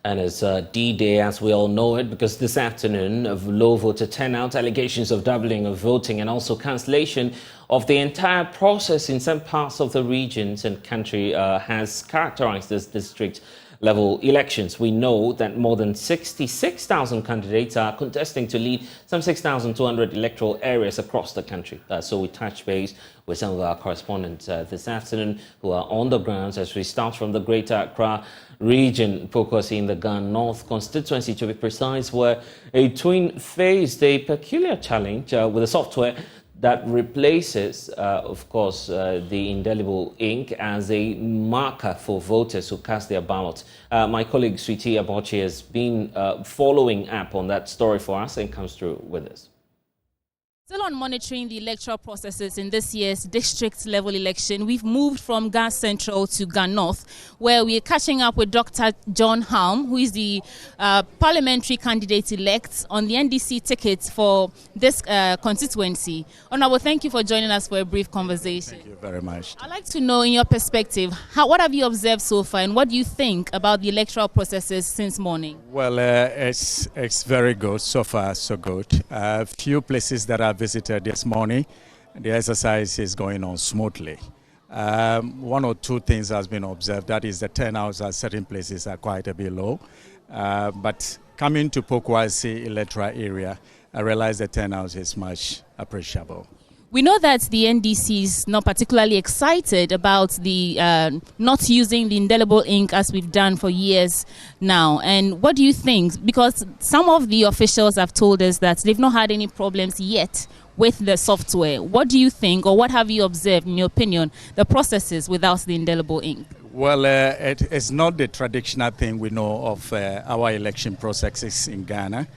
And it's D-Day as we all know it, because this afternoon of low voter turnout, allegations of doubling of voting and also cancellation of the entire process in some parts of the regions and country has characterized this district level elections. We know that more than 66,000 candidates are contesting to lead some 6,200 electoral areas across the country. So we touch base with some of our correspondents this afternoon who are on the grounds as we start from the Greater Accra region, focusing the Ga North constituency to be precise, where a twin faced a peculiar challenge with the software that replaces, of course, the indelible ink as a marker for voters who cast their ballots. My colleague Sweetie Abochi has been following up on that story for us and comes through with us. Still on monitoring the electoral processes in this year's district-level election, we've moved from Ga Central to Ga North, where we're catching up with Dr. John Halm, who is the parliamentary candidate-elect on the NDC ticket for this constituency. Honorable, thank you for joining us for a brief conversation. Thank you very much. I'd like to know, in your perspective, what have you observed so far, and what do you think about the electoral processes since morning? Well, it's very good. So far, so good. A few places that I've visited this morning, the exercise is going on smoothly. One or two things has been observed. That is, the turnouts at certain places are quite a bit low. But coming to Pokwasi electoral area, I realize the turnout is much appreciable. We know that the NDC is not particularly excited about the not using the indelible ink as we've done for years now. And what do you think? Because some of the officials have told us that they've not had any problems yet with the software. What do you think, or what have you observed, in your opinion, the processes without the indelible ink? Well, it's not the traditional thing we know of our election processes in Ghana.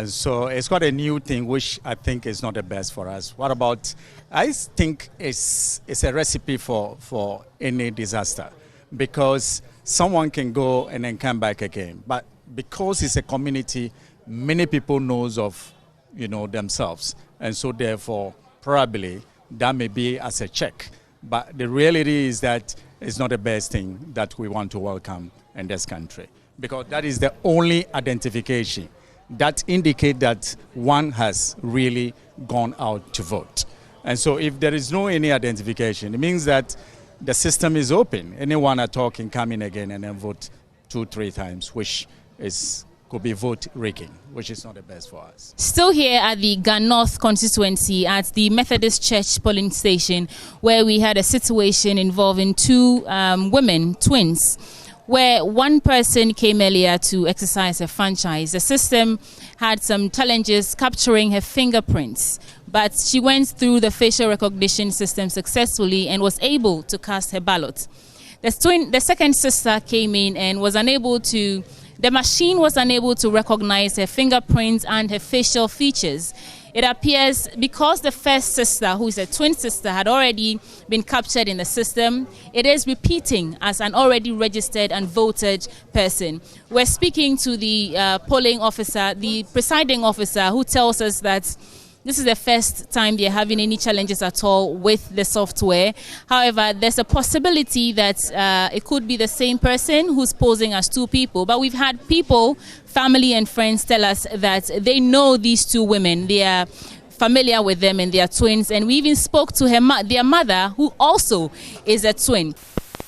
So it's got a new thing, which I think is not the best for us. What about, I think it's a recipe for any disaster, because someone can go and then come back again. But because it's a community, many people knows of, themselves. And so therefore, probably that may be as a check. But the reality is that it's not the best thing that we want to welcome in this country, because that is the only identification that indicate that one has really gone out to vote. And so if there is no any identification, it means that the system is open. Anyone at all can come in again and then vote 2-3 times, which could be vote rigging, which is not the best for us. Still here at the Ga North constituency at the Methodist Church polling station, where we had a situation involving two women, twins, where one person came earlier to exercise her franchise. The system had some challenges capturing her fingerprints, but she went through the facial recognition system successfully and was able to cast her ballot. The second sister came in and the machine was unable to recognize her fingerprints and her facial features. It appears because the first sister, who is a twin sister, had already been captured in the system, it is repeating as an already registered and voted person. We're speaking to the polling officer, the presiding officer, who tells us that this is the first time they're having any challenges at all with the software. However, there's a possibility that it could be the same person who's posing as two people. But we've had people, family and friends, tell us that they know these two women. They are familiar with them and they are twins. And we even spoke to their mother, who also is a twin.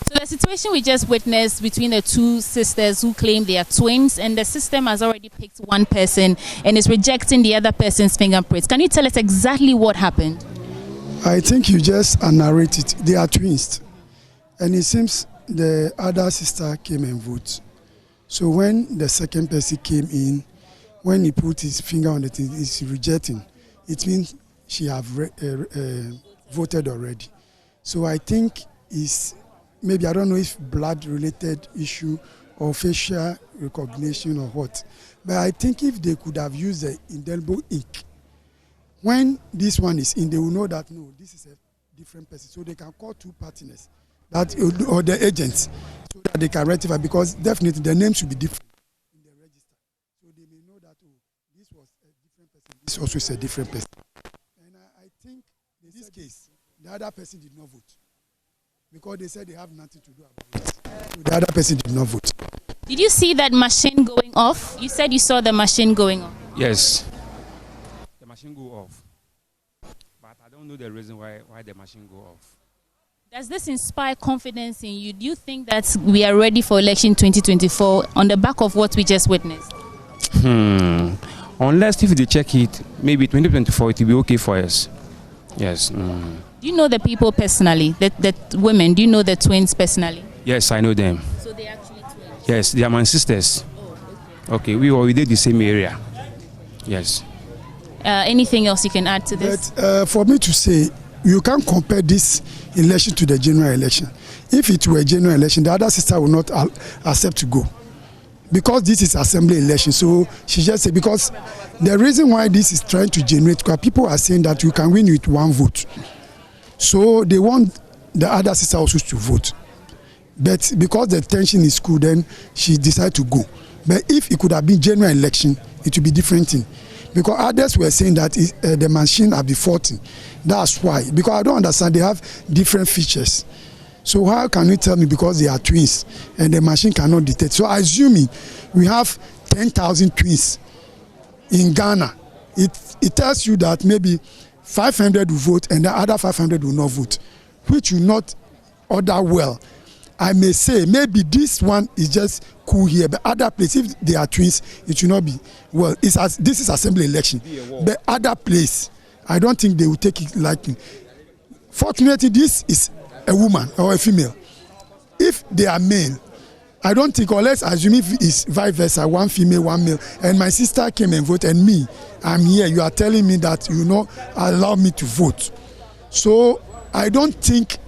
So the situation we just witnessed between the two sisters who claim they are twins, and the system has already picked one person and is rejecting the other person's fingerprints. Can you tell us exactly what happened? I think you just narrated. They are twins. And it seems the other sister came and voted. So when the second person came in, when he put his finger on the thing, he's rejecting. It means she have voted already. So I think it's maybe, I don't know if blood-related issue or facial recognition or what. But I think if they could have used the indelible ink, when this one is in, they will know that, no, this is a different person. So they can call two partners or the agents so that they can rectify, because definitely the name should be different in the register. So they may know that, oh, this was a different person, this also is a different person. And I think in this case, the other person did not vote, because they said they have nothing to do about it. So the other person did not vote. Did you see that machine going off? You said you saw the machine going off. Yes. The machine go off. But I don't know the reason why the machine go off. Does this inspire confidence in you? Do you think that we are ready for election 2024 on the back of what we just witnessed? Unless if they check it, maybe 2024 it will be okay for us. Yes. Do you know the people personally? The women? Do you know the twins personally? Yes, I know them. So they actually twins? Yes, they are my sisters. Oh, okay. Okay, we did the same area. Yes. Anything else you can add to this? But for me to say, you can't compare this election to the general election. If it were a general election, the other sister will not accept to go. Because this is assembly election, so she just said, because the reason why this is trying to generate, because people are saying that you can win with one vote. So they want the other sister also to vote. But because the tension is cool, then she decided to go. But if it could have been general election, it would be different thing. Because others were saying that the machine are defaulting. That's why. Because I don't understand, they have different features. So how can you tell me because they are twins and the machine cannot detect? So assuming we have 10,000 twins in Ghana, it tells you that maybe 500 will vote and the other 500 will not vote, which will not order well. I may say maybe this one is just cool here, but other place, if they are twins, it should not be. Well, this is assembly election. But other place, I don't think they will take it lightly. Fortunately, this is a woman or a female. If they are male, I don't think, or let's assume if it's vice versa, one female, one male, and my sister came and voted, and me, I'm here, you are telling me that you not allow me to vote. So I don't think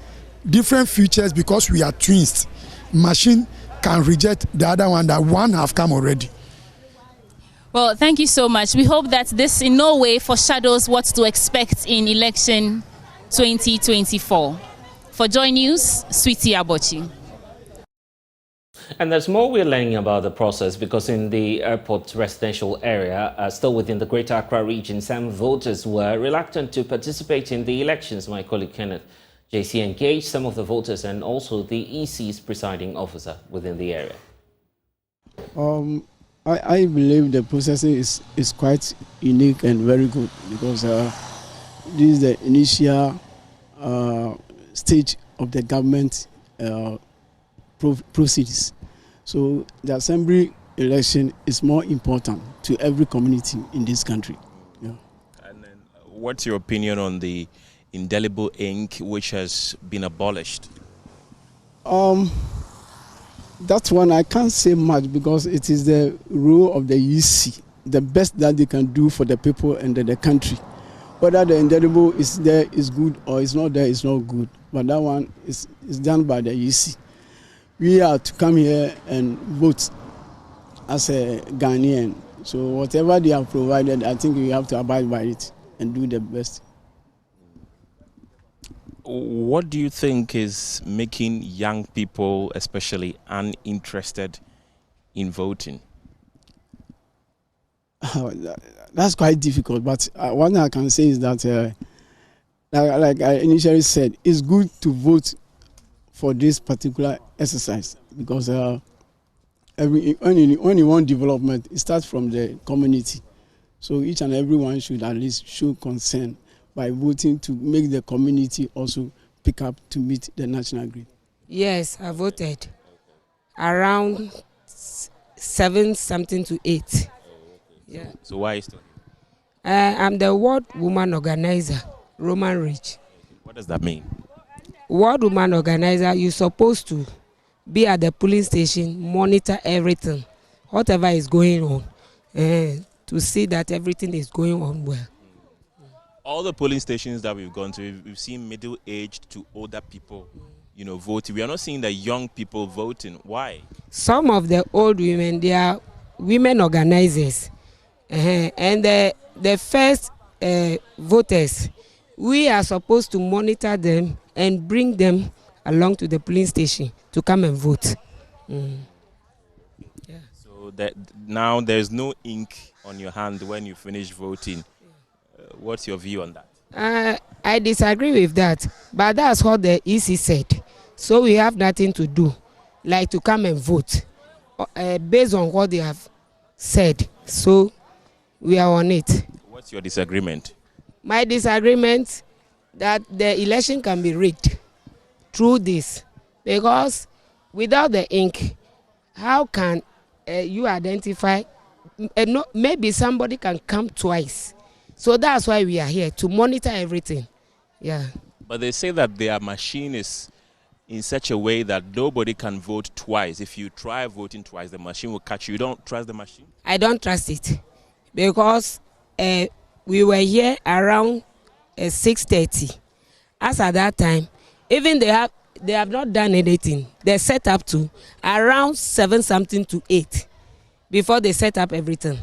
different features, because we are twins, machine can reject the other one, that one have come already. Well, thank you so much. We hope that this in no way foreshadows what to expect in election 2024. For Joy News, Sweetie Abochi. And there's more we're learning about the process, because in the airport residential area, still within the Greater Accra region, some voters were reluctant to participate in the elections. My colleague Kenneth JC engaged some of the voters and also the EC's presiding officer within the area. I believe the process is quite unique and very good, because this is the initial stage of the government proceedings. So the assembly election is more important to every community in this country. Yeah. And then, what's your opinion on the indelible ink which has been abolished? That one I can't say much, because it is the role of the EC, the best that they can do for the people and the country. Whether the indelible is there is good or it's not there is not good. But that one is done by the EC. We are to come here and vote as a Ghanaian. So whatever they have provided, I think we have to abide by it and do the best. What do you think is making young people especially uninterested in voting? That's quite difficult, but one thing I can say is that, like I initially said, it's good to vote for this particular exercise, because when you want development, it starts from the community. So each and everyone should at least show concern by voting to make the community also pick up to meet the national grid. Yes, I voted around 7 something to 8. Yeah. So why is it? I'm the World Woman Organizer, Roman Ridge. What does that mean? World Woman Organizer, you're supposed to be at the polling station, monitor everything, whatever is going on, to see that everything is going on well. All the polling stations that we've gone to, we've seen middle-aged to older people, voting. We are not seeing the young people voting. Why? Some of the old women, they are women organizers. And the first voters, we are supposed to monitor them and bring them along to the polling station to come and vote. Yeah. So that now there's no ink on your hand when you finish voting. What's your view on that? I disagree with that, but that's what the EC said. So we have nothing to do, like to come and vote. based on what they have said. So we are on it. What's your disagreement? My disagreement that the election can be rigged through this, because without the ink, how can you identify? Maybe somebody can come twice. So that's why we are here, to monitor everything. Yeah. But they say that their machine is in such a way that nobody can vote twice. If you try voting twice, the machine will catch you. You don't trust the machine? I don't trust it, because we were here around 6:30. As at that time, even they have not done anything. They set up to around 7 something to 8 before they set up everything.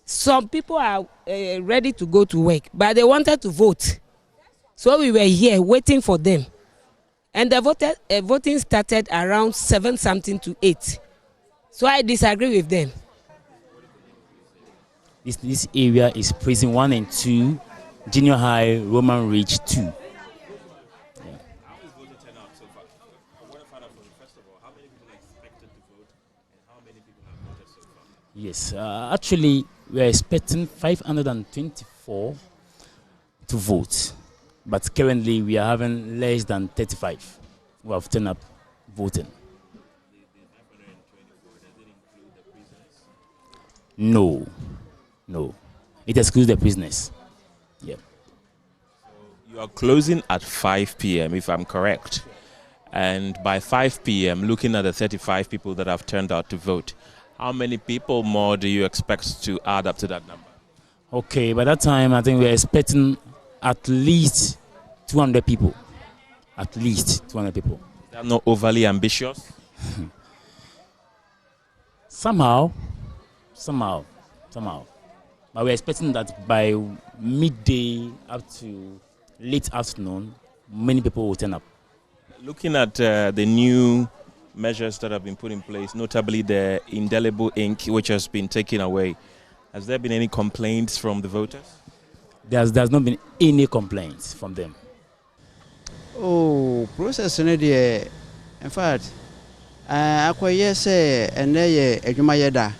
Some people are ready to go to work, but they wanted to vote. So we were here waiting for them. And the voting started around 7 something to 8. So I disagree with them. This area is prison 1 and 2, junior high, Roman Ridge 2. Yes, actually, we are expecting 524 to vote, but currently we are having less than 35 who have turned up voting. No, it excludes the prisoners. Yeah. You are closing at 5 p.m. if I'm correct, and by 5 p.m., looking at the 35 people that have turned out to vote, how many people more do you expect to add up to that number? Okay, by that time, I think we're expecting at least 200 people. At least 200 people. Is that not overly ambitious? Somehow. But we're expecting that by midday up to late afternoon, many people will turn up. Looking at the new measures that have been put in place, notably the indelible ink which has been taken away, has there been any complaints from the voters? There's not been any complaints from them. Oh, process in the in fact, I say and they a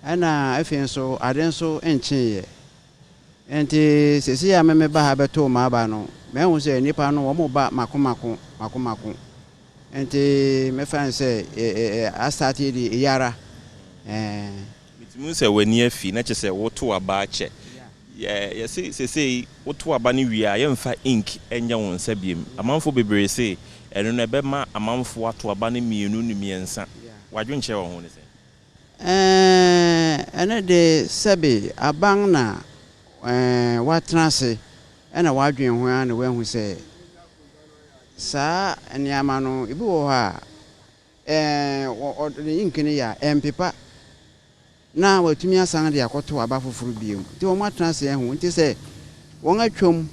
and I feel so I didn't so enchant. And see, I remember Habeto Mabano, men will say Nipano, Moba Makumako. And my friend say, I started the Yara. It means when near fee, not just say what to a batch. Yeah, you say, what to a bunny we are, young fat ink, and young Sabium. A month for Bibri say, and remember a month for what to a bunny me, me and son. Why don't you want to say? And the Sabi, a bang na, what transit, and a wandering when we say. Sa and Yamano Ibuha or the Inkinia and Pipa. Now, what to me, Sandy, I got to a baffle for you. Do my transit and want to say, one I chum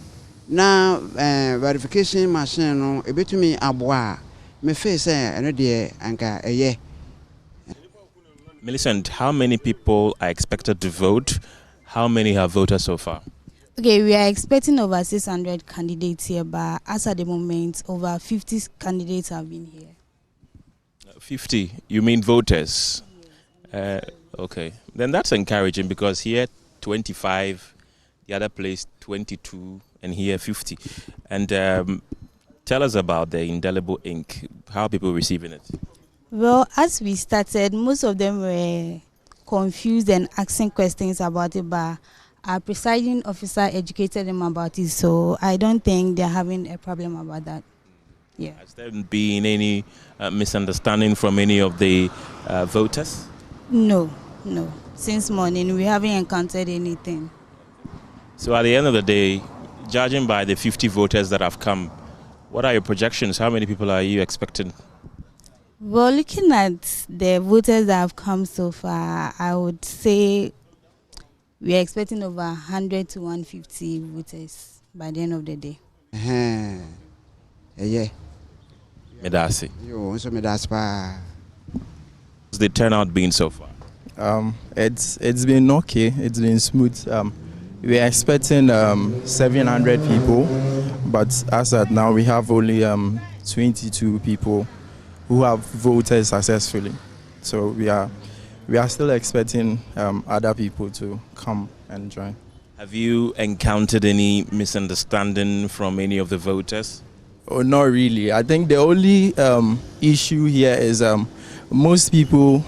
now verification machine, a bit to me, a bois, me face and a dear anchor a year. Millicent, how many people are expected to vote? How many have voted so far? Okay, we are expecting over 600 candidates here, but as at the moment, over 50 candidates have been here. 50? You mean voters? Okay. Then that's encouraging, because here 25, the other place 22, and here 50. And tell us about the indelible ink. How are people receiving it? Well, as we started, most of them were confused and asking questions about it, but our presiding officer educated them about it, so I don't think they're having a problem about that. Yeah. Has there been any misunderstanding from any of the voters? No. Since morning, we haven't encountered anything. So at the end of the day, judging by the 50 voters that have come, what are your projections? How many people are you expecting? Well, looking at the voters that have come so far, I would say we are expecting over 100 to 150 voters by the end of the day. Yeah. Medasi. You so Medasi. How's the turnout been so far? It's been okay. It's been smooth. We are expecting 700 people, but as at now we have only 22 people who have voted successfully. So we are still expecting other people to come and join. Have you encountered any misunderstanding from any of the voters? Oh, not really. I think the only issue here is most people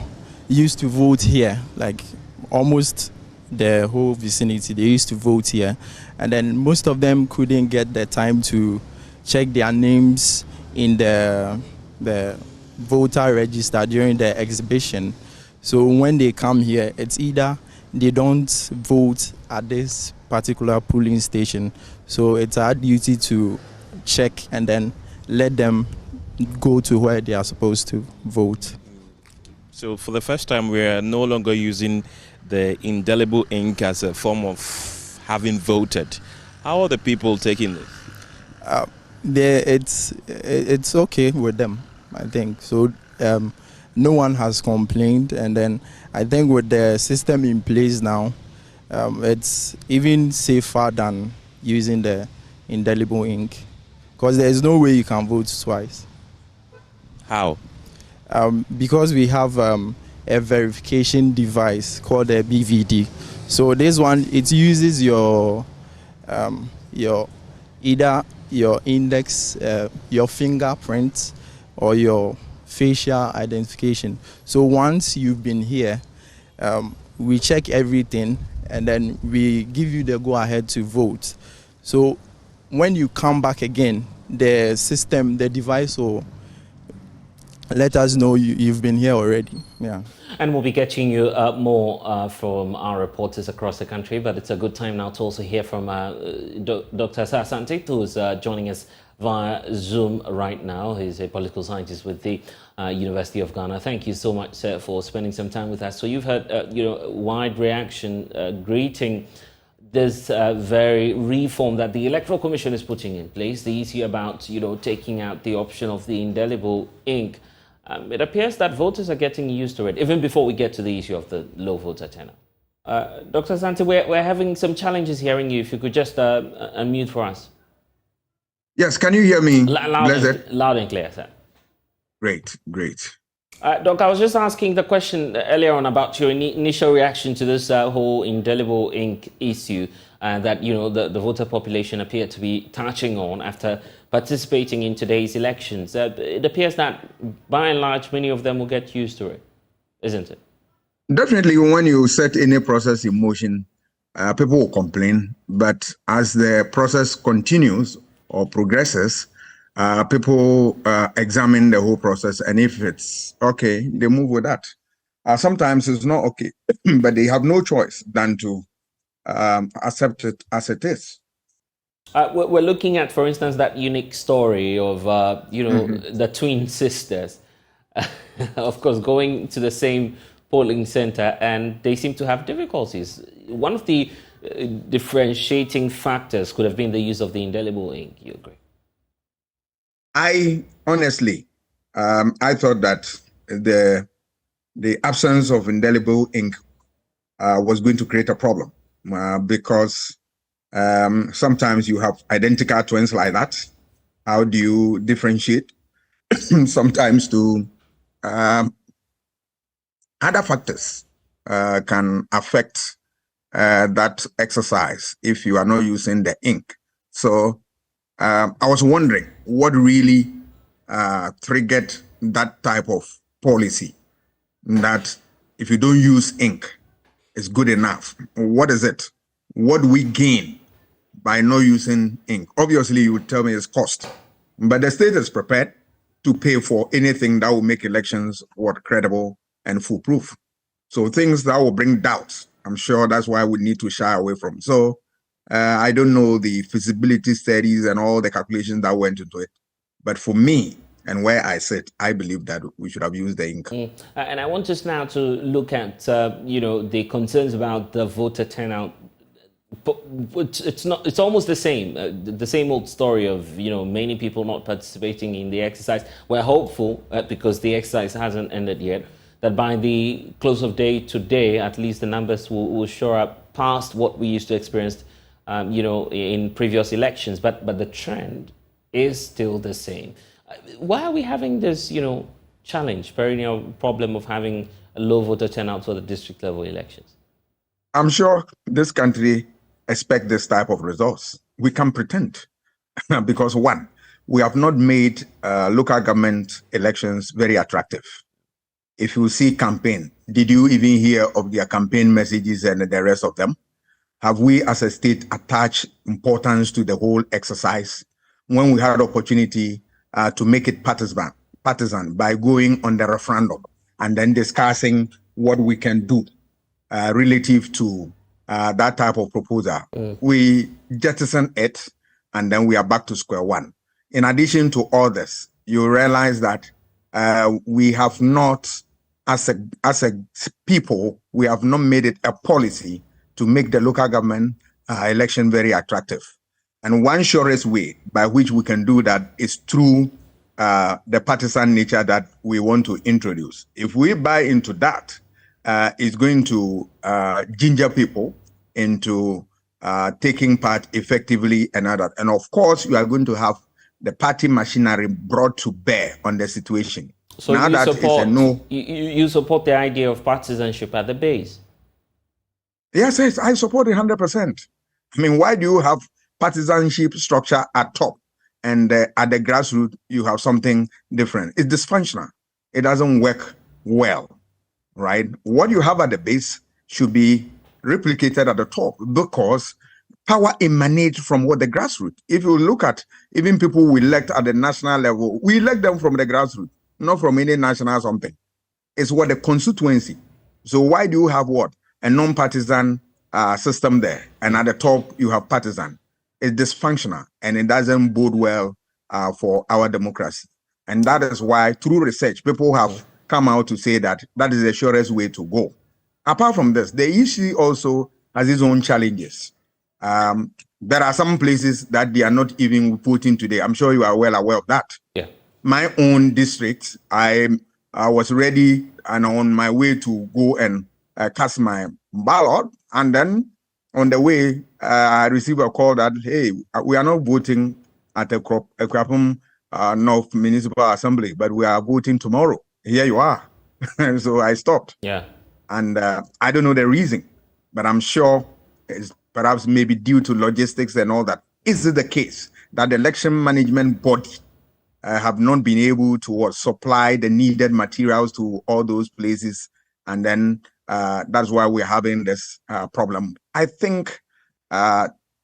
used to vote here, like almost the whole vicinity. They used to vote here, and then most of them couldn't get the time to check their names in the voter register during the exhibition. So when they come here, it's either they don't vote at this particular polling station. So it's our duty to check and then let them go to where they are supposed to vote. So for the first time, we are no longer using the indelible ink as a form of having voted. How are the people taking this? It's okay with them, I think. So no one has complained, and then I think with the system in place now, it's even safer than using the indelible ink, because there is no way you can vote twice. How? Because we have a verification device called a BVD. So this one, it uses your either your index, your fingerprint, or your facial identification. So once you've been here, we check everything and then we give you the go-ahead to vote. So when you come back again, the system, the device will let us know you've been here already. Yeah. And we'll be getting you more from our reporters across the country, but it's a good time now to also hear from Dr. Asante, who's joining us via Zoom right now. He's a political scientist with the University of Ghana. Thank you so much, sir, for spending some time with us. So you've heard, wide reaction greeting this very reform that the Electoral Commission is putting in place, the issue about, taking out the option of the indelible ink. It appears that voters are getting used to it, even before we get to the issue of the low voter turnout. Dr. Asante, we're having some challenges hearing you. If you could just unmute for us. Yes, can you hear me? Loud and clear, sir. Great. Doc, I was just asking the question earlier on about your initial reaction to this whole indelible ink issue that, the voter population appeared to be touching on after participating in today's elections. It appears that, by and large, many of them will get used to it, isn't it? Definitely, when you set any process in motion, people will complain. But as the process continues or progresses, people examine the whole process, and if it's okay, they move with that. Sometimes it's not okay, but they have no choice than to accept it as it is. We're looking at, for instance, that unique story of, the twin sisters, of course, going to the same polling center, and they seem to have difficulties. One of the differentiating factors could have been the use of the indelible ink. You agree? I honestly, I thought that the absence of indelible ink was going to create a problem because sometimes you have identical twins like that. How do you differentiate? Sometimes other factors can affect that exercise if you are not using the ink. So I was wondering what really triggered that type of policy, that if you don't use ink, it's good enough. What is it? What do we gain by not using ink? Obviously, you would tell me it's cost, but the state is prepared to pay for anything that will make elections credible and foolproof. So things that will bring doubts, I'm sure that's why we need to shy away from. So I don't know the feasibility studies and all the calculations that went into it. But for me, and where I sit, I believe that we should have used the ink. And I want us now to look at, the concerns about the voter turnout. But it's almost the same old story of, many people not participating in the exercise. We're hopeful, because the exercise hasn't ended yet, that by the close of day today, at least the numbers will shore up past what we used to experience, in previous elections. But the trend is still the same. Why are we having this, challenge, perennial problem of having a low voter turnout for the district level elections? I'm sure this country expects this type of results. We can pretend because one, we have not made local government elections very attractive. If you see campaign, did you even hear of their campaign messages and the rest of them? Have we as a state attached importance to the whole exercise when we had opportunity to make it partisan by going on the referendum and then discussing what we can do relative to that type of proposal? We jettison it and then we are back to square one. In addition to all this, you realize that we have not, as a people, we have not made it a policy to make the local government election very attractive. And one surest way by which we can do that is through the partisan nature that we want to introduce. If we buy into that, it's going to ginger people into taking part effectively and other. And of course, you are going to have the party machinery brought to bear on the situation. So now you support the idea of partisanship at the base? Yes, I support it 100%. I mean, why do you have partisanship structure at top and at the grassroots you have something different? It's dysfunctional. It doesn't work well, right? What you have at the base should be replicated at the top because power emanates from what the grassroots. If you look at even people we elect at the national level, we elect them from the grassroots, not from any national something. It's what the constituency. So why do you have what? A non-partisan system there, and at the top you have partisan. It's dysfunctional, and it doesn't bode well for our democracy. And that is why, through research, people have come out to say that that is the surest way to go. Apart from this, the issue also has its own challenges. There are some places that they are not even putting today. I'm sure you are well aware of that. Yeah. My own district, I was ready and on my way to go and cast my ballot, and then on the way, I received a call that, hey, we are not voting at the Akuapem North Municipal Assembly, but we are voting tomorrow. Here you are. And so I stopped. Yeah. And I don't know the reason, but I'm sure it's perhaps maybe due to logistics and all that. Is it the case that the election management body have not been able to supply the needed materials to all those places? And then that's why we're having this problem. I think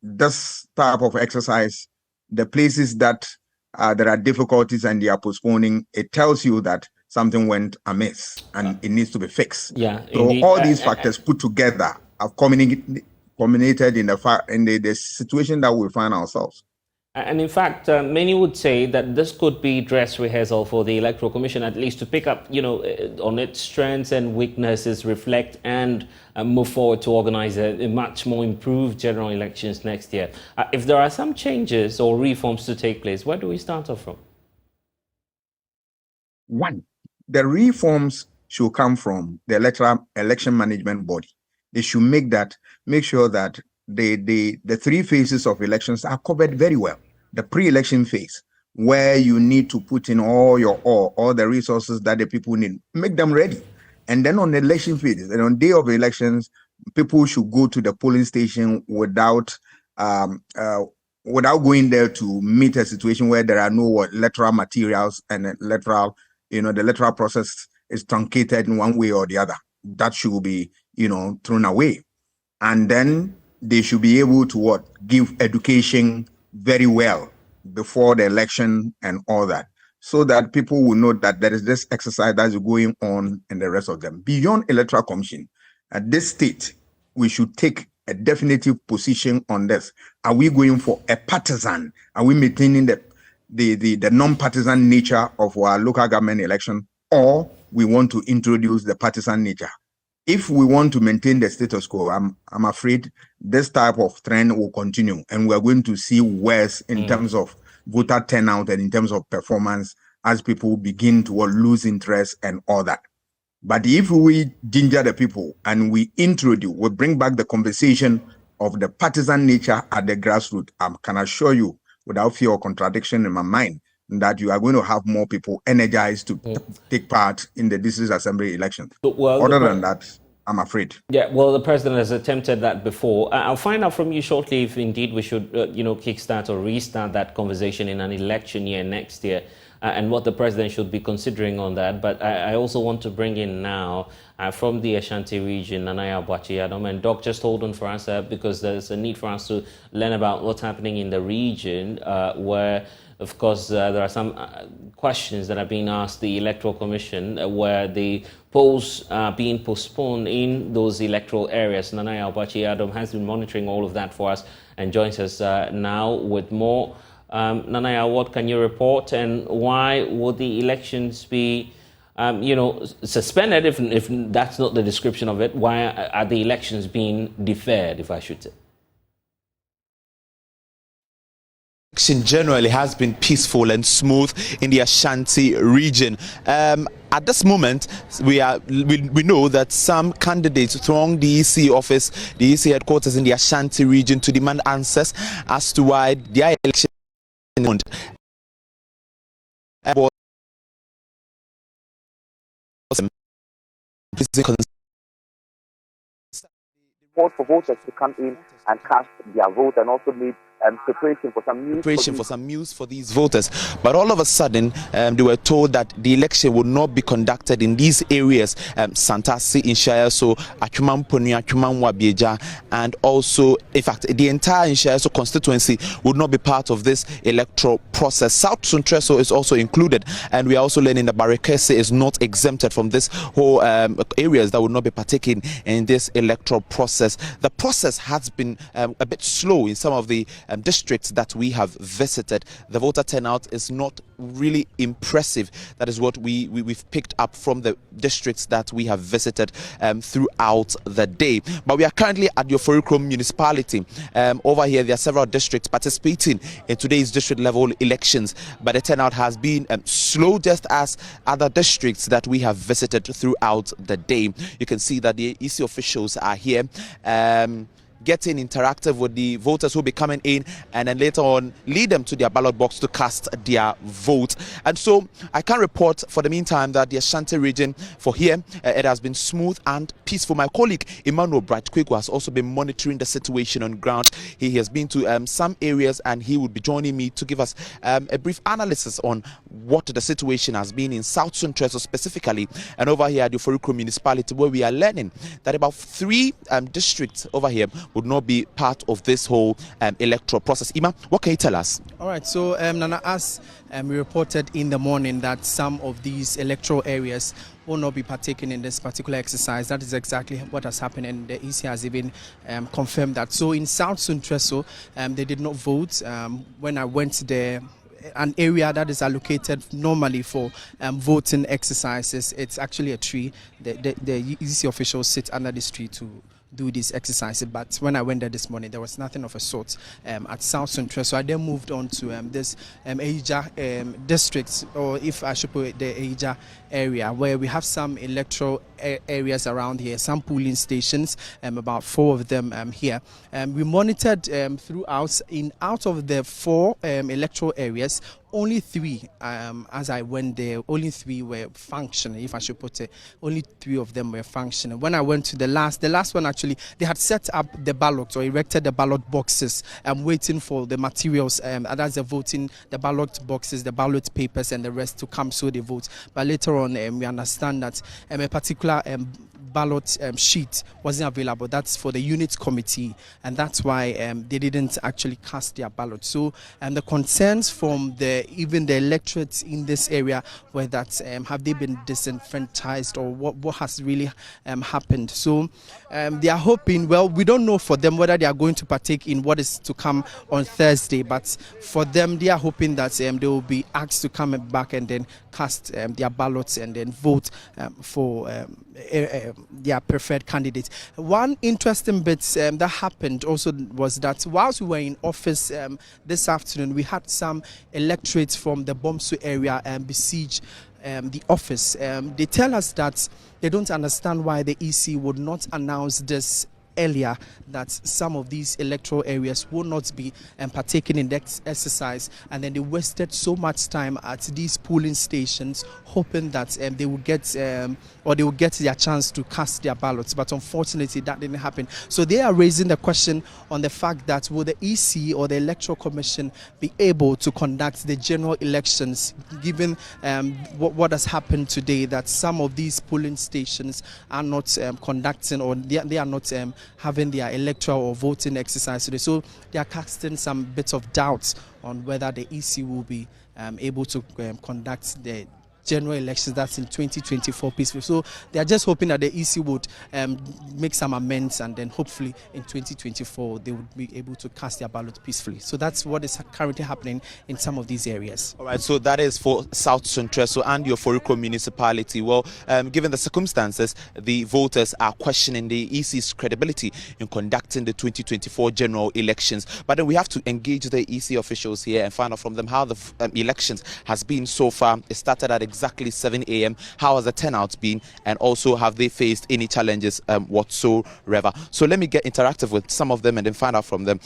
this type of exercise, the places that there are difficulties and they are postponing, it tells you that something went amiss and it needs to be fixed. Yeah. So indeed. all these factors put together have culminated in the situation that we find ourselves. And in fact, many would say that this could be dress rehearsal for the Electoral Commission, at least to pick up, on its strengths and weaknesses, reflect and move forward to organize a much more improved general elections next year. If there are some changes or reforms to take place, where do we start off from? One, the reforms should come from the election management body. They should make sure that the three phases of elections are covered very well. The pre-election phase, where you need to put in all the resources that the people need, make them ready. And then on the election phase, and on day of elections, people should go to the polling station without going there to meet a situation where there are no electoral materials and the electoral process is truncated in one way or the other. That should be, thrown away. And then they should be able to give education very well before the election and all that, so that people will know that there is this exercise that is going on and the rest of them. Beyond Electoral Commission, at this state, we should take a definitive position on this. Are we going for a partisan? Are we maintaining the non-partisan nature of our local government election, or we want to introduce the partisan nature? If we want to maintain the status quo, I'm afraid this type of trend will continue, and we are going to see worse in terms of voter turnout and in terms of performance as people begin to lose interest and all that. But if we ginger the people and we bring back the conversation of the partisan nature at the grassroots, I can assure you, without fear or contradiction in my mind, that you are going to have more people energized to take part in the district assembly elections. Other than that, I'm afraid. Yeah, well, the president has attempted that before. I'll find out from you shortly if indeed we should, kickstart or restart that conversation in an election year next year, and what the president should be considering on that. But I also want to bring in now from the Ashanti region, Nana Aboakye-Adom. And Doc, just hold on for us because there's a need for us to learn about what's happening in the region where, of course, there are some questions that are being asked the Electoral Commission where the polls are being postponed in those electoral areas. Nana Aboakye-Adom has been monitoring all of that for us and joins us now with more. Nana, what can you report, and why would the elections be suspended if that's not the description of it? Why are the elections being deferred, if I should say? Election generally has been peaceful and smooth in the Ashanti region. At this moment, we know that some candidates throng the EC office, the EC headquarters in the Ashanti region to demand answers as to why their election for voters to come in and cast their vote, and also need preparation for some news for these voters. But all of a sudden, they were told that the election would not be conducted in these areas, Santasi, Inshayaso, Atwumamponu, Atwumanwabieja, and also, in fact, the entire Inshayaso constituency would not be part of this electoral process. South Suntreso is also included, and we are also learning that Barekese is not exempted from this whole areas that would not be partaking in this electoral process. The process has been a bit slow in some of the districts that we have visited. The voter turnout is not really impressive. That is what we've picked up from the districts that we have visited throughout the day. But we are currently at the Oforikrom municipality. Over here, there are several districts participating in today's district level elections, but the turnout has been slow, just as other districts that we have visited throughout the day. You can see that the EC officials are here getting interactive with the voters who will be coming in, and then later on lead them to their ballot box to cast their vote. And so I can report for the meantime that the Ashanti region for here, it has been smooth and peaceful. My colleague Emmanuel Bright-Kweku has also been monitoring the situation on ground. He has been to some areas, and he will be joining me to give us a brief analysis on what the situation has been in South Suntreso specifically, and over here at the Oforikrom municipality, where we are learning that about 3 districts over here would not be part of this whole electoral process. Ima, what can you tell us? All right, so Nana, as we reported in the morning that some of these electoral areas will not be partaking in this particular exercise. That is exactly what has happened, and the EC has even confirmed that. So in South Suntreso, they did not vote. When I went there, an area that is allocated normally for voting exercises, it's actually a tree. The EC officials sit under this tree to do this exercise, but when I went there this morning, there was nothing of a sort at South Central. So I then moved on to this Eija district, or if I should put it, the Eija area, where we have some electoral areas around here, some polling stations, about 4 of them here. We monitored throughout. Out of the 4 electoral areas, only 3, as I went there, only 3 were functioning, if I should put it. Only 3 of them were functioning. When I went to the last one, actually, they had set up the ballot, or erected the ballot boxes, waiting for the materials, that's the ballot boxes, the ballot papers, and the rest to come so they vote. But later on, we understand that a particular ballot sheet wasn't available. That's for the unit committee, and that's why they didn't actually cast their ballot. So the concerns from even the electorates in this area were that have they been disenfranchised, or what has really happened. So they are hoping, well, we don't know for them whether they are going to partake in what is to come on Thursday, but for them, they are hoping that they will be asked to come back and then cast their ballots and then vote for their preferred candidate. One interesting bit that happened also was that whilst we were in office this afternoon, we had some electorates from the Bomsu area besiege the office. They tell us that they don't understand why the EC would not announce this earlier that some of these electoral areas will not be partaking in that exercise, and then they wasted so much time at these polling stations hoping that they will get their chance to cast their ballots. But unfortunately that didn't happen. So they are raising the question on the fact that will the EC or the Electoral Commission be able to conduct the general elections given what has happened today, that some of these polling stations are not conducting, or they are not having their electoral or voting exercise today. So they are casting some bits of doubts on whether the EC will be able to conduct the general elections that's in 2024 peacefully. So they are just hoping that the EC would make some amends, and then hopefully in 2024 they would be able to cast their ballot peacefully. So that's what is currently happening in some of these areas. All right, so that is for South Sontreso and your Foriko municipality. Well, given the circumstances, the voters are questioning the EC's credibility in conducting the 2024 general elections. But then we have to engage the EC officials here and find out from them how the elections has been so far. It started at exactly 7 a.m. How has the turnout been, and also have they faced any challenges whatsoever? So let me get interactive with some of them and then find out from them.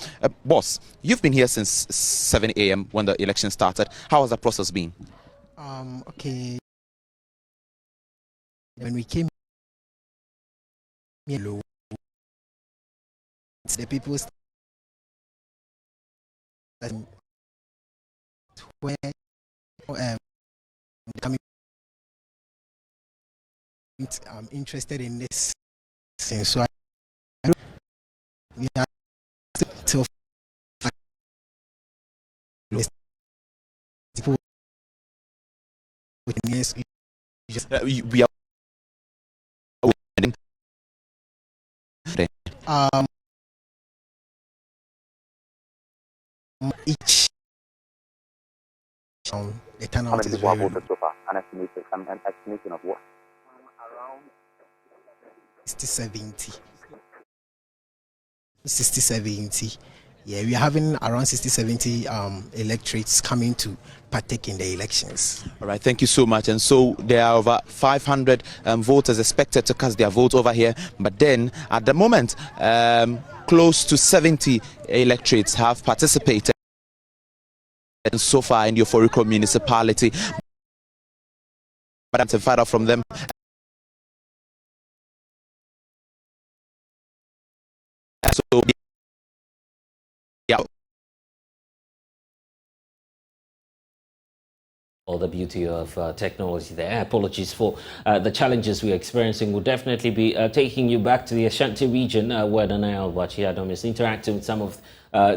Boss, you've been here since 7 a.m. when the election started. How has the process been? Okay. When we came here, the people where coming interested in this thing, so we have to people with yes, we are each the turnout how many is people have very voted so far? An estimation of what? around 60-70. Yeah, we are having around 60-70 electorates coming to partake in the elections. All right, thank you so much. And so there are over 500 voters expected to cast their vote over here. But then at the moment, close to 70 electorates have participated so far in the Foriko municipality. But I'm to find out from them. So, yeah. All the beauty of technology there. Apologies for the challenges we're experiencing. We'll definitely be taking you back to the Ashanti region where Nana Albachi Adam is interacting with some of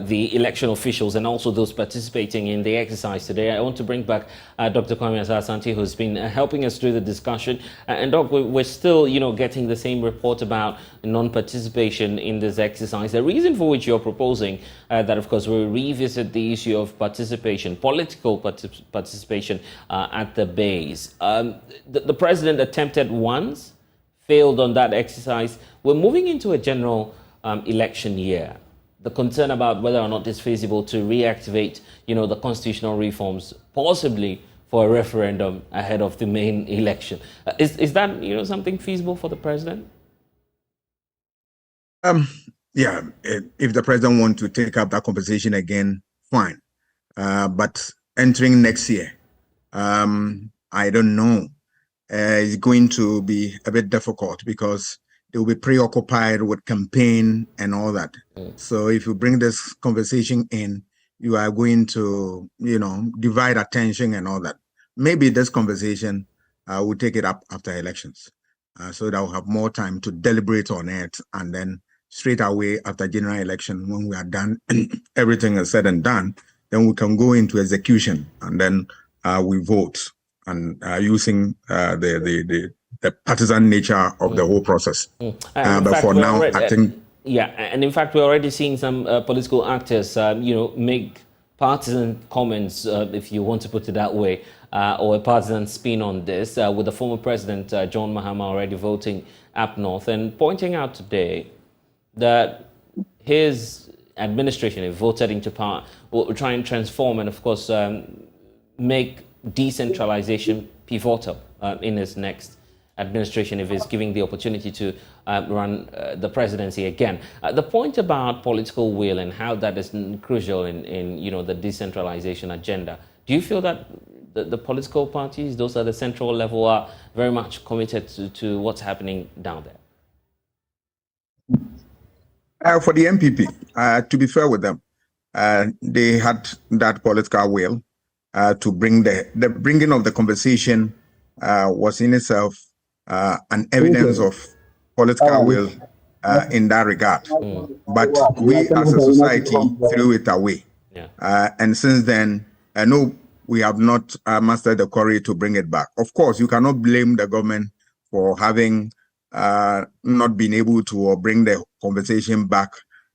the election officials and also those participating in the exercise today. I want to bring back Dr. Kwame Asante, who's been helping us through the discussion. And Doc, we're still, getting the same report about non-participation in this exercise. The reason for which you're proposing that, of course, we revisit the issue of participation, political participation at the base. The president attempted once, failed on that exercise. We're moving into a general election year. The concern about whether or not it's feasible to reactivate, the constitutional reforms, possibly for a referendum ahead of the main election. Is that, something feasible for the president? Yeah, if the president wants to take up that conversation again, fine. But entering next year, I don't know. It's going to be a bit difficult because they will be preoccupied with campaign and all that. So if you bring this conversation in, you are going to, divide attention and all that. Maybe this conversation will take it up after elections, so that we'll have more time to deliberate on it, and then straight away after general election, when we are done, everything is said and done, then we can go into execution, and then we vote, and using the partisan nature of the whole process. But for now, I think... Yeah, and in fact, we're already seeing some political actors, make partisan comments, if you want to put it that way, or a partisan spin on this, with the former president, John Mahama, already voting up north and pointing out today that his administration, if voted into power, will try and transform and, of course, make decentralization pivotal in his next administration if he's giving the opportunity to run the presidency again. The point about political will and how that is crucial in the decentralization agenda. Do you feel that the political parties, those at the central level, are very much committed to what's happening down there? For the MPP, to be fair with them, they had that political will to bring the bringing of the conversation was in itself an evidence of political will in that regard. But we as a society threw it away. And since then, I know we have not mastered the courage to bring it back. Of course, you cannot blame the government for having not been able to or bring the conversation back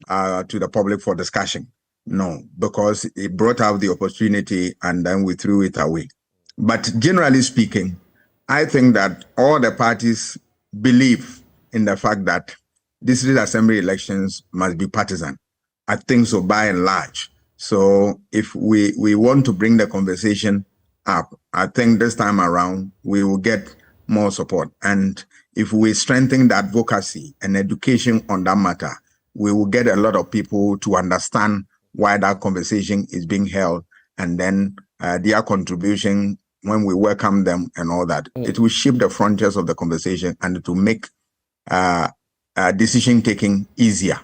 to the public for discussion. No, because it brought out the opportunity and then we threw it away. But generally speaking, I think that all the parties believe in the fact that district assembly elections must be partisan. I think so by and large. So if we want to bring the conversation up, I think this time around we will get more support. And if we strengthen the advocacy and education on that matter, we will get a lot of people to understand why that conversation is being held, and then their contribution when we welcome them and all that. It will shape the frontiers of the conversation and it will make decision taking easier.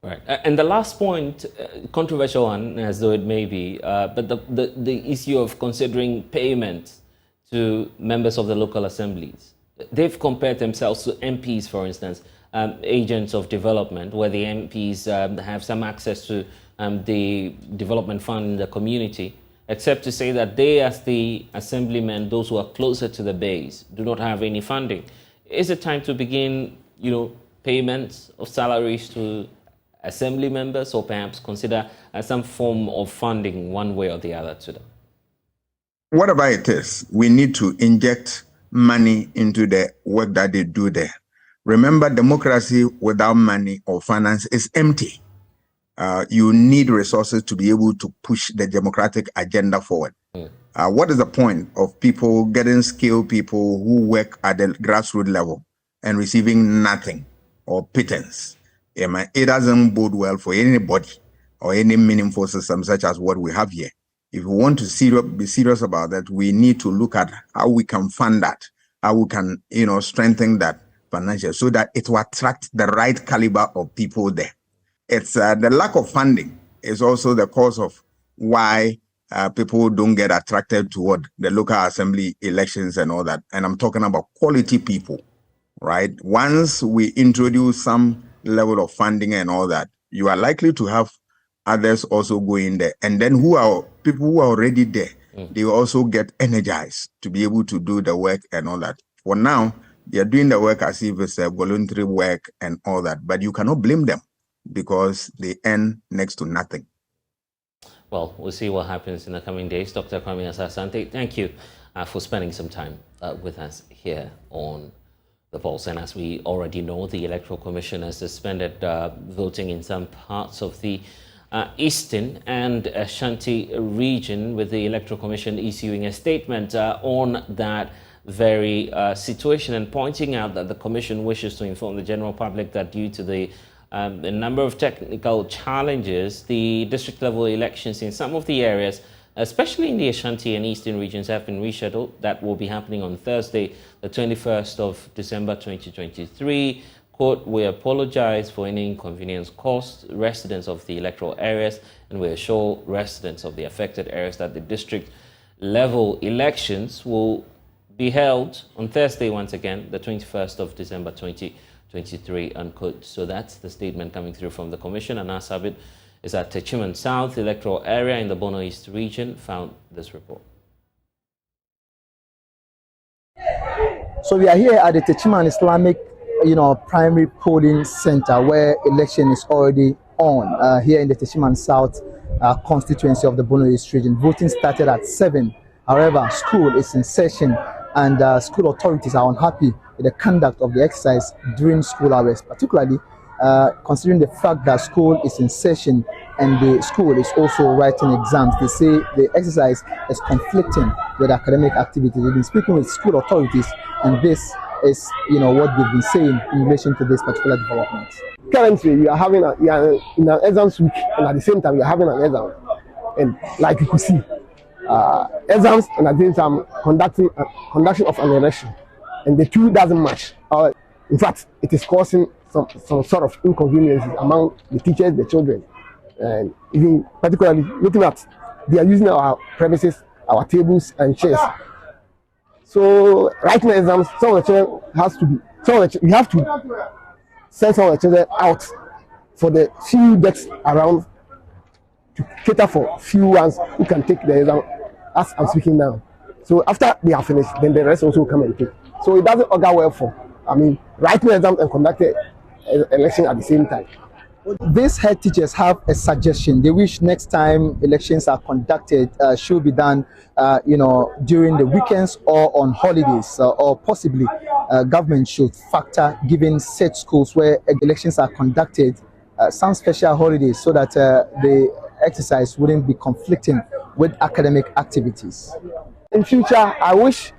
Right. And the last point, controversial one as though it may be, but the issue of considering payment to members of the local assemblies. They've compared themselves to MPs, for instance, agents of development, where the MPs have some access to the development fund in the community, except to say that they, as the assemblymen, those who are closer to the base, do not have any funding. Is it time to begin, payments of salaries to assembly members, or perhaps consider some form of funding one way or the other to them? Whatever it is, we need to inject money into the work that they do there. Remember, democracy without money or finance is empty. You need resources to be able to push the democratic agenda forward. What is the point of people getting skilled people who work at the grassroots level and receiving nothing or pittance? It doesn't bode well for anybody or any meaningful system such as what we have here. If we want to be serious about that, we need to look at how we can fund that, how we can, strengthen that financially so that it will attract the right caliber of people there. It's the lack of funding is also the cause of why people don't get attracted toward the local assembly elections and all that. And I'm talking about quality people, right? Once we introduce some level of funding and all that, you are likely to have others also go in there. And then people who are already there, they will also get energized to be able to do the work and all that. For now, they are doing the work as if it's a voluntary work and all that, but you cannot blame them because they earn next to nothing. Well, we'll see what happens in the coming days. Dr. Kwame Asah-Asante, thank you for spending some time with us here on The Pulse. And as we already know, the Electoral Commission has suspended voting in some parts of the Eastern and Ashanti region, with the Electoral Commission issuing a statement on that very situation and pointing out that the Commission wishes to inform the general public that due to the number of technical challenges, the district-level elections in some of the areas, especially in the Ashanti and Eastern regions, have been rescheduled. That will be happening on Thursday, the 21st of December 2023. Quote, "We apologize for any inconvenience caused residents of the electoral areas, and we assure residents of the affected areas that the district-level elections will be held on Thursday once again, the 21st of December 2023, unquote." So that's the statement coming through from the Commission. And Asabit is at Techiman South electoral area in the Bono East region, found this report. So we are here at the Techiman Islamic primary polling center, where election is already on here in the Techiman South constituency of the Bono East region. Voting started at 7. However, school is in session, and school authorities are unhappy with the conduct of the exercise during school hours, particularly considering the fact that school is in session and the school is also writing exams. They say the exercise is conflicting with academic activities. We've been speaking with school authorities, and this is, what they've been saying in relation to this particular development. Currently, we are in an exams week, and at the same time, we are having an exam. And like you could see, exams and at the same time conduction of an election, and the two doesn't match. In fact, it is causing some sort of inconveniences among the teachers, the children, and even particularly looking at they are using our premises, our tables and chairs. So writing exams, some of the children we have to send some of the children out for the few desks around to cater for few ones who can take the exam as I'm speaking now. So after they are finished, then the rest also come and take. So it doesn't augur well for, writing exams and conducting election at the same time. These head teachers have a suggestion. They wish next time elections are conducted should be done, during the weekends or on holidays, or possibly government should factor giving set schools where elections are conducted some special holidays so that the exercise wouldn't be conflicting with academic activities. In future, I wish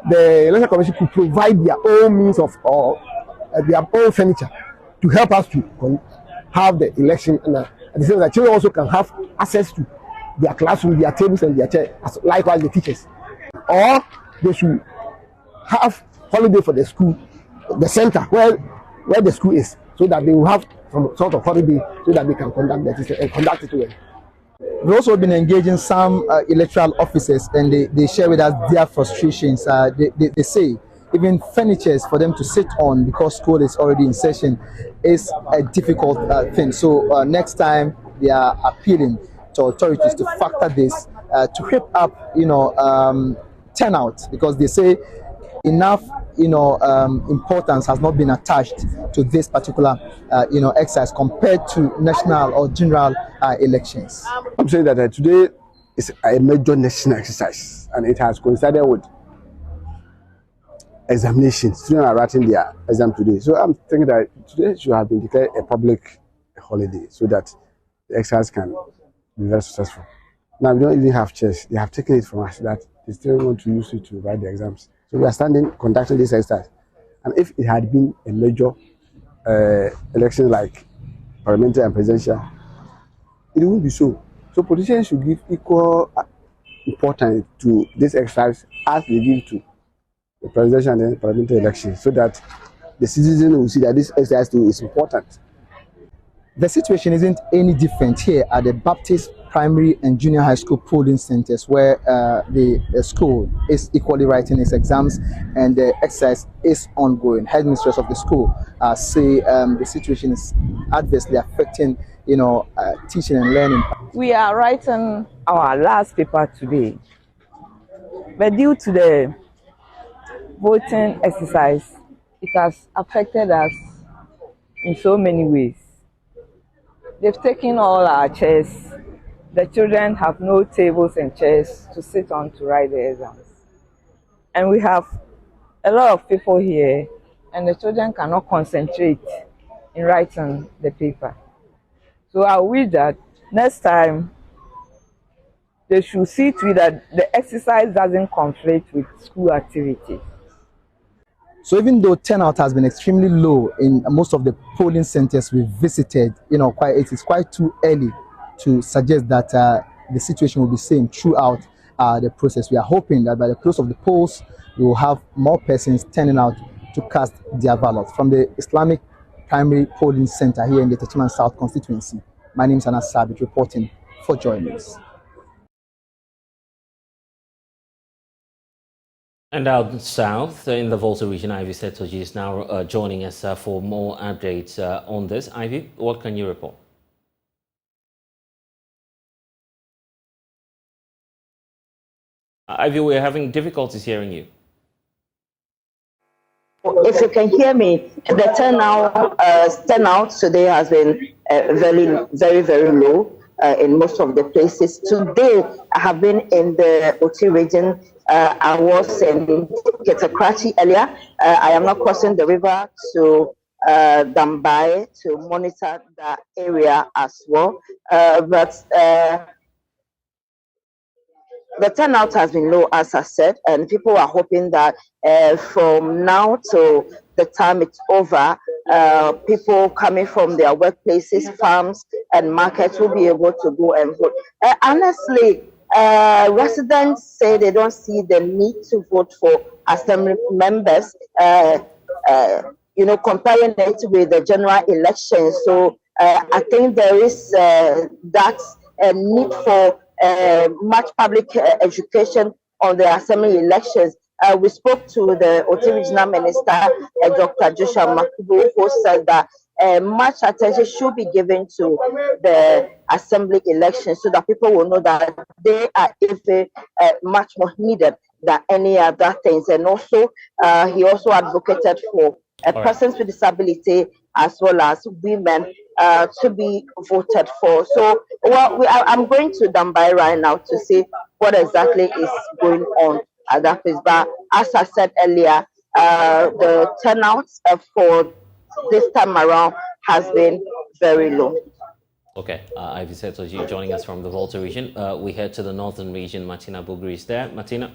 the Election Commission could provide their own means of or their own furniture to help us to have the election, and at the same time, children also can have access to their classroom, their tables, and their chairs, likewise the teachers. Or they should have holiday for the school, the center where the school is, so that they will have some sort of holiday so that they can conduct it well. We've also been engaging some electoral officers, and they share with us their frustrations. They say even furnitures for them to sit on because school is already in session is a difficult thing. So next time they are appealing to authorities to factor this to keep up, turnout, because they say enough, importance has not been attached to this particular, exercise compared to national or general elections. I'm saying that today is a major national exercise, and it has coincided with examinations. Students are writing their exam today, so I'm thinking that today should have been declared a public holiday so that the exercise can be very successful. Now we don't even have chairs; they have taken it from us that they still want to use it to write the exams. So we are conducting this exercise, and if it had been a major election like parliamentary and presidential, it wouldn't be so. So politicians should give equal importance to this exercise as they give to the presidential and then parliamentary election, so that the citizens will see that this exercise too is important. The situation isn't any different here at the Baptist Primary and Junior High School polling centers, where the school is equally writing its exams and the exercise is ongoing. Headmistress of the school say the situation is adversely affecting, teaching and learning. We are writing our last paper today, but due to the voting exercise, it has affected us in so many ways. They've taken all our chairs. The children have no tables and chairs to sit on to write the exams. And we have a lot of people here, and the children cannot concentrate in writing the paper. So I wish that next time they should see to it that the exercise doesn't conflict with school activities. So even though turnout has been extremely low in most of the polling centers we visited, it is quite too early to suggest that the situation will be the same throughout the process. We are hoping that by the close of the polls, we will have more persons turning out to cast their ballot. From the Islamic Primary Polling Center here in the Techiman South constituency, my name is Anas Sabit, reporting for Joy News. And out south, in the Volta region, Ivy Setoji is now joining us for more updates on this. Ivy, what can you report? Ivy, we're having difficulties hearing you. If you can hear me, the turnout today has been very, very low in most of the places. Today, I have been in the Oti region. I was in Ketakrachi earlier. I am not crossing the river to Dambai to monitor the area as well. But the turnout has been low, as I said, and people are hoping that from now till the time it's over, people coming from their workplaces, farms, and markets will be able to go and vote. Honestly, residents say they don't see the need to vote for assembly members, comparing it with the general election. So I think there is that need for much public education on the assembly elections. We spoke to the Oti Regional Minister, Dr. Joshua Makubu, who said that much attention should be given to the assembly elections so that people will know that they are even much more needed than any other things. And also, he also advocated for persons with disability as well as women to be voted for. So, I'm going to Dambai right now to see what exactly is going on at that place. But as I said earlier, the turnout for this time around has been very low. Okay, Ivy Setoji joining us from the Volta region. We head to the northern region. Martina Bugri is there. Martina?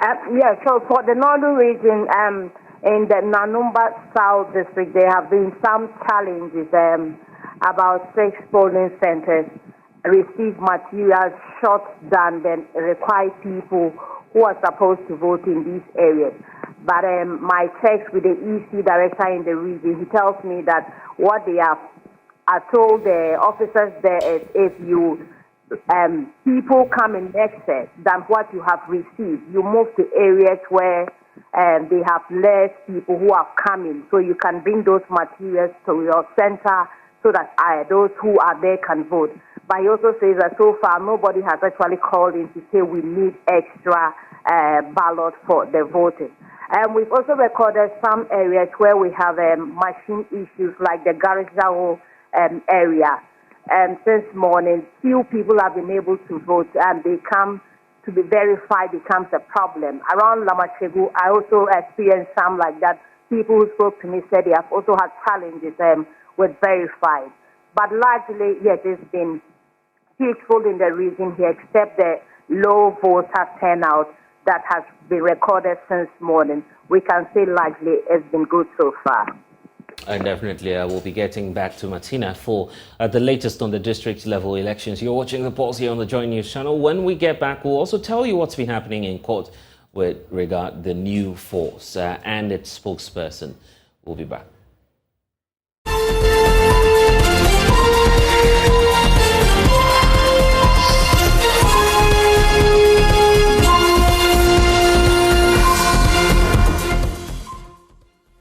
Yeah, so for the northern region, in the Nanumba South District, there have been some challenges. About 6 polling centers received materials short than the required people who are supposed to vote in these areas. But my checks with the EC director in the region, he tells me that what they have told the officers there is if you people come in excess than what you have received, you move to areas where they have less people who are coming, so you can bring those materials to your center so that those who are there can vote. But he also says that so far nobody has actually called in to say we need extra ballot for the voting. We've also recorded some areas where we have machine issues like the Garizao area. Since morning, few people have been able to vote, and they come to be verified becomes a problem. Around Lamachegu, I also experienced some like that. People who spoke to me said they have also had challenges with verified. But largely, yes, it's been peaceful in the region here, except the low voter turnout that has been recorded since morning. We can say largely it's been good so far. And definitely, we'll be getting back to Martina for the latest on the district level elections. You're watching the Pulse here on the Joy News channel. When we get back, we'll also tell you what's been happening in court with regard the new force and its spokesperson. We'll be back.